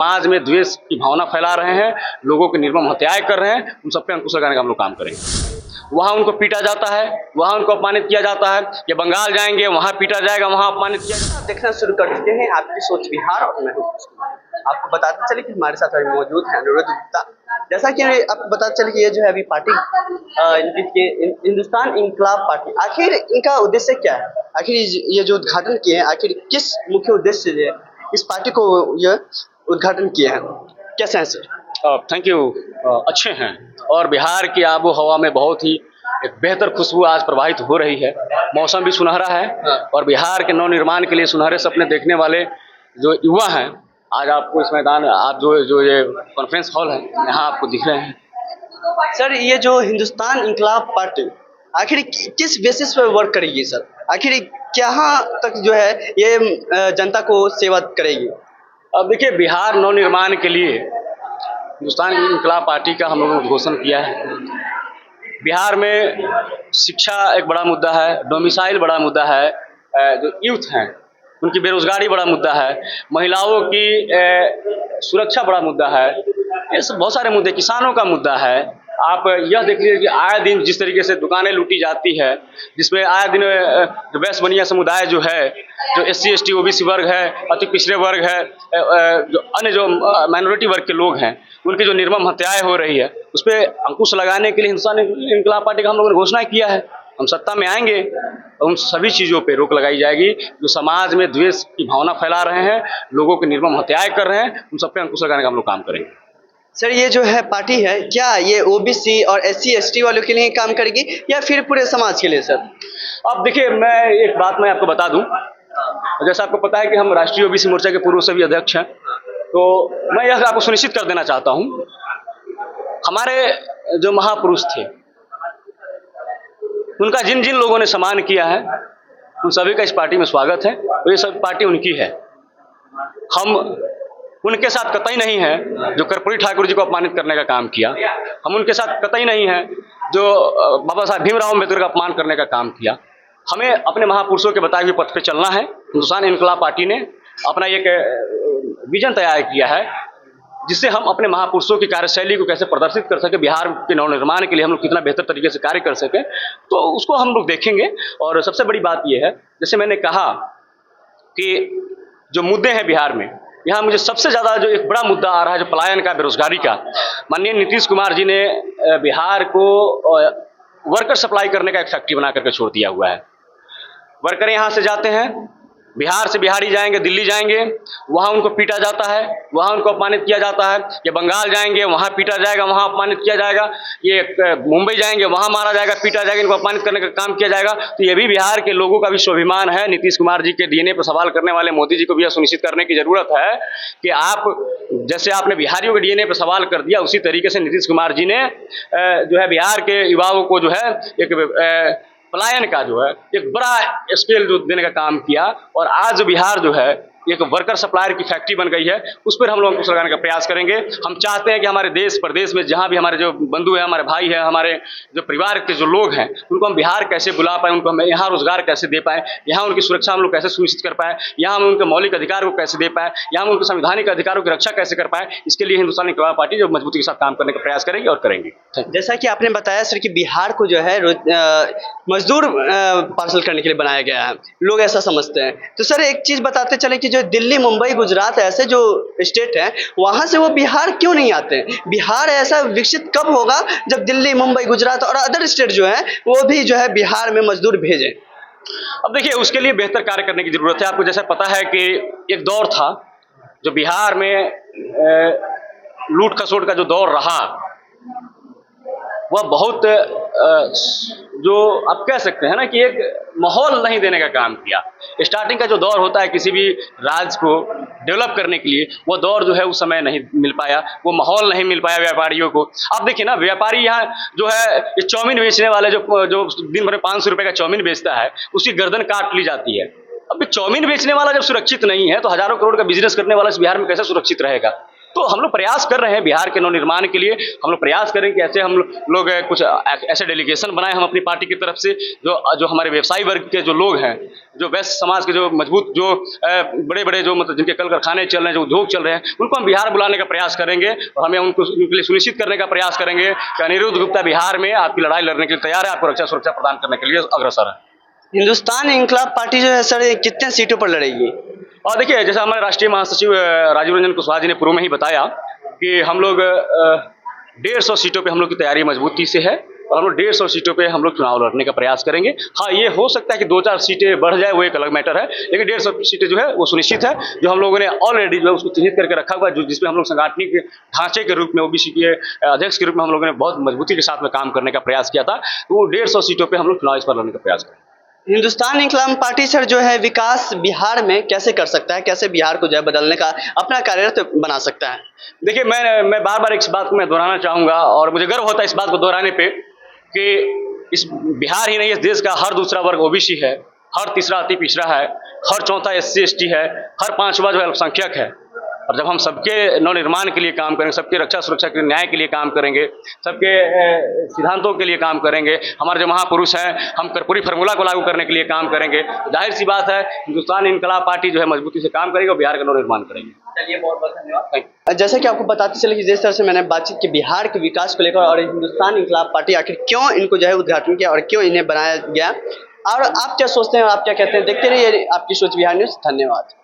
समाज में द्वेष की भावना फैला रहे हैं, लोगों के निर्मम हत्याएं कर रहे हैं, उन सब पे अंकुश लगाने का हम लोग काम करेंगे। वहाँ उनको पीटा जाता है, वहाँ उनको अपमानित किया जाता है, ये बंगाल जाएंगे वहाँ पीटा जाएगा, वहाँ अपमानित किया जाएगा। देखना शुरू कर चुके हैं आपकी सोच बिहार और मैं हूं आपको बताते चले कि हमारे साथ अभी मौजूद है अनुरोध गुप्ता। जैसा कि आपको बताते चले कि ये जो है अभी पार्टी हिंदुस्तान इंकलाब पार्टी, आखिर इनका उद्देश्य क्या है? आखिर ये जो उद्घाटन किए हैं, आखिर किस मुख्य उद्देश्य से इस पार्टी को ये उद्घाटन किए हैं? कैसे हैं सर? Thank you. अच्छे हैं और बिहार की आबो हवा में बहुत ही एक बेहतर खुशबू आज प्रवाहित हो रही है। मौसम भी सुनहरा है और बिहार के नवनिर्माण के लिए सुनहरे सपने देखने वाले जो युवा हैं, आज आपको इस मैदान आप जो ये कॉन्फ्रेंस हॉल है यहाँ आपको दिख रहे हैं। सर, ये जो हिंदुस्तान इंकलाब पार्टी आखिर किस बेसिस पर वर्क करेगी सर? आखिर कहाँ तक जो है ये जनता को सेवा करेगी? अब देखिए, बिहार नवनिर्माण के लिए हिंदुस्तान इंकलाब पार्टी का हम लोगों ने घोषणा किया है। बिहार में शिक्षा एक बड़ा मुद्दा है, डोमिसाइल बड़ा मुद्दा है, जो यूथ हैं उनकी बेरोजगारी बड़ा मुद्दा है, महिलाओं की सुरक्षा बड़ा मुद्दा है, ये सब बहुत सारे मुद्दे, किसानों का मुद्दा है। आप यह देख लीजिए कि आए दिन जिस तरीके से दुकानें लूटी जाती है, जिसमें आए दिन जो वैश्य बनिया समुदाय जो है, जो SC ST OBC वर्ग है, अति पिछड़े वर्ग है, जो अन्य जो माइनॉरिटी वर्ग के लोग हैं, उनकी जो निर्मम हत्याएं हो रही है, उस पर अंकुश लगाने के लिए हिंदुस्तान इंकलाब पार्टी का हम लोगों ने घोषणा किया है। हम सत्ता में आएंगे तो उन सभी चीज़ों पे रोक लगाई जाएगी जो समाज में द्वेष की भावना फैला रहे हैं, लोगों की निर्मम हत्याएं कर रहे हैं, उन सब पे अंकुश लगाने का हम लोग काम करेंगे। सर, ये जो है पार्टी है, क्या ये OBC और SC ST वालों के लिए काम करेगी या फिर पूरे समाज के लिए सर? अब देखिए, मैं एक बात मैं आपको बता दूं, जैसा आपको पता है कि हम राष्ट्रीय OBC मोर्चा के पूर्व सभी अध्यक्ष हैं, तो मैं यह आपको सुनिश्चित कर देना चाहता हूं, हमारे जो महापुरुष थे उनका जिन जिन लोगों ने सम्मान किया है, उन सभी का इस पार्टी में स्वागत है और ये सब पार्टी उनकी है। हम उनके साथ कतई नहीं है जो कर्पूरी ठाकुर जी को अपमानित करने का काम किया, हम उनके साथ कतई नहीं है जो बाबा साहब भीमराव अम्बेडकर का अपमान करने का काम किया। हमें अपने महापुरुषों के बताए हुए पथ पे चलना है। हिंदुस्तान इंकलाब पार्टी ने अपना एक विजन तैयार किया है जिससे हम अपने महापुरुषों की कार्यशैली को कैसे प्रदर्शित कर सके, बिहार के नवनिर्माण के लिए हम लोग कितना बेहतर तरीके से कार्य कर सके, तो उसको हम लोग देखेंगे। और सबसे बड़ी बात यह है, जैसे मैंने कहा कि जो मुद्दे हैं बिहार में, यहाँ मुझे सबसे ज़्यादा जो एक बड़ा मुद्दा आ रहा है जो पलायन का, बेरोजगारी का। माननीय नीतीश कुमार जी ने बिहार को वर्कर सप्लाई करने का एक फैक्ट्री बना करके छोड़ दिया हुआ है। वर्कर यहाँ से जाते हैं, बिहार से बिहारी जाएंगे दिल्ली जाएंगे, वहाँ उनको पीटा जाता है, वहाँ उनको अपमानित किया जाता है। ये बंगाल जाएंगे वहाँ पीटा जाएगा, वहाँ अपमानित किया जाएगा। ये मुंबई जाएंगे वहाँ मारा जाएगा, पीटा जाएगा, इनको अपमानित करने का काम किया जाएगा। तो ये भी बिहार के लोगों का भी स्वाभिमान है। नीतीश कुमार जी के DNA पर सवाल करने वाले मोदी जी को भी यह सुनिश्चित करने की जरूरत है कि आप जैसे आपने बिहारियों के DNA पर सवाल कर दिया, उसी तरीके से नीतीश कुमार जी ने जो है बिहार के युवाओं को जो है एक पलायन का जो है एक बड़ा स्केल जो देने का काम किया। और आज बिहार जो है एक वर्कर सप्लायर की फैक्ट्री बन गई है, उस पर हम लोग अंकुश लगाने का प्रयास करेंगे। हम चाहते हैं कि हमारे देश प्रदेश में जहाँ भी हमारे जो बंधु हैं, हमारे भाई हैं, हमारे जो परिवार के जो लोग हैं, उनको हम बिहार कैसे बुला पाएँ, उनको हम यहाँ रोजगार कैसे दे पाएँ, यहाँ उनकी सुरक्षा हम लोग कैसे सुनिश्चित कर पाएँ, यहाँ हम उनके मौलिक अधिकार को कैसे दे पाएँ, यहाँ हम उनके संवैधानिक अधिकारों की रक्षा कैसे कर पाएँ। इसके लिए हिंदुस्तान इंकलाब पार्टी जो मजबूती के साथ काम करने का प्रयास करेगी और करेंगे। जैसा कि आपने बताया सर कि बिहार को जो है मजदूर पार्सल करने के लिए बनाया गया है, लोग ऐसा समझते हैं। तो सर एक चीज़ बताते चले कि जो दिल्ली, मुंबई, गुजरात ऐसे जो स्टेट हैं, वहाँ से वो बिहार क्यों नहीं आते हैं? बिहार ऐसा विकसित कब होगा जब दिल्ली, मुंबई, गुजरात और अदर स्टेट जो है वो भी जो है बिहार में मजदूर भेजें? अब देखिए, उसके लिए बेहतर कार्य करने की जरूरत है। आपको जैसा पता है कि एक दौर था जो बिहार में लूट खसोट का जो दौर रहा, वह बहुत जो आप कह सकते हैं ना कि एक माहौल नहीं देने का काम किया। स्टार्टिंग का जो दौर होता है किसी भी राज्य को डेवलप करने के लिए, वो दौर जो है उस समय नहीं मिल पाया, वो माहौल नहीं मिल पाया व्यापारियों को। अब देखिए ना, व्यापारी यहाँ जो है ये चाउमीन बेचने वाले जो दिन भर में 500 रुपये का चाउमीन बेचता है, उसकी गर्दन काट ली जाती है। अब चाउमीन बेचने वाला जब सुरक्षित नहीं है तो हजारों करोड़ का बिजनेस करने वाला इस बिहार में कैसे सुरक्षित रहेगा? तो हम लोग प्रयास कर रहे हैं बिहार के नवनिर्माण के लिए। हम लोग प्रयास करें कि ऐसे हम लोग कुछ ऐसे डेलीगेशन बनाए हम अपनी पार्टी की तरफ से, जो हमारे व्यवसायी वर्ग के जो लोग हैं, जो वैश्य समाज के जो मजबूत, जो बड़े बड़े, जो मतलब जिनके कल कारखाने चल रहे हैं, जो उद्योग चल रहे हैं, उनको हम बिहार बुलाने का प्रयास करेंगे और हमें उनके लिए सुनिश्चित करने का प्रयास करेंगे कि अनिरुद्ध गुप्ता बिहार में आपकी लड़ाई लड़ने के लिए तैयार है, आपको रक्षा सुरक्षा प्रदान करने के लिए अग्रसर है। हिंदुस्तान इंकलाब पार्टी जो है सर, ये कितने सीटों पर लड़ेगी? और देखिए, जैसा हमारे राष्ट्रीय महासचिव राजीव रंजन कुशवाहा जी ने पूर्व में ही बताया कि हम लोग 150 सीटों पे हम लोग की तैयारी मजबूती से है और हम लोग 150 सीटों पे हम लोग चुनाव लड़ने का प्रयास करेंगे। हाँ, ये हो सकता है कि 2-4 सीटें बढ़ जाए, वो एक अलग मैटर है, लेकिन 150 सीटें जो है वो सुनिश्चित है, जो हम लोगों ने ऑलरेडी जो है उसको चिन्हित करके रखा हुआ है, जिसमें हम लोग सांगठनिक ढांचे के रूप में, ओबीसी के अध्यक्ष के रूप में हम लोगों ने बहुत मजबूती के साथ में काम करने का प्रयास किया था। तो वो 150 सीटों पर हम लोग चुनाव इस पर लड़ने का प्रयास करेंगे। हिंदुस्तान इंकलाब पार्टी सर जो है विकास बिहार में कैसे कर सकता है, कैसे बिहार को जो है बदलने का अपना कार्यरत बना सकता है? देखिए, मैं बार बार इस बात को मैं दोहराना चाहूँगा और मुझे गर्व होता है इस बात को दोहराने पे कि इस बिहार ही नहीं, इस देश का हर दूसरा वर्ग ओबीसी है, हर तीसरा अति पिछड़ा है, हर चौथा SC ST है, हर पांचवा जो है अल्पसंख्यक है। और जब हम सबके नवनिर्माण के लिए काम करेंगे, सबके रक्षा सुरक्षा के न्याय के लिए काम करेंगे, सबके सिद्धांतों के लिए काम करेंगे, हमारे जो महापुरुष हैं, हम कर्पूरी फार्मूला को लागू करने के लिए काम करेंगे, जाहिर सी बात है हिंदुस्तान इंकलाब पार्टी जो है मजबूती से काम करेगी और बिहार का नवनिर्माण करेंगे। चलिए, बहुत बहुत धन्यवाद। जैसे कि आपको बताते चले कि जिस तरह से मैंने बातचीत की बिहार के विकास को लेकर और हिंदुस्तान इंकलाब पार्टी आखिर क्यों इनको जो है उद्घाटन किया और क्यों इन्हें बनाया गया, और आप क्या सोचते हैं और आप क्या कहते हैं, देखते रहिए आपकी सोच बिहार न्यूज़। धन्यवाद।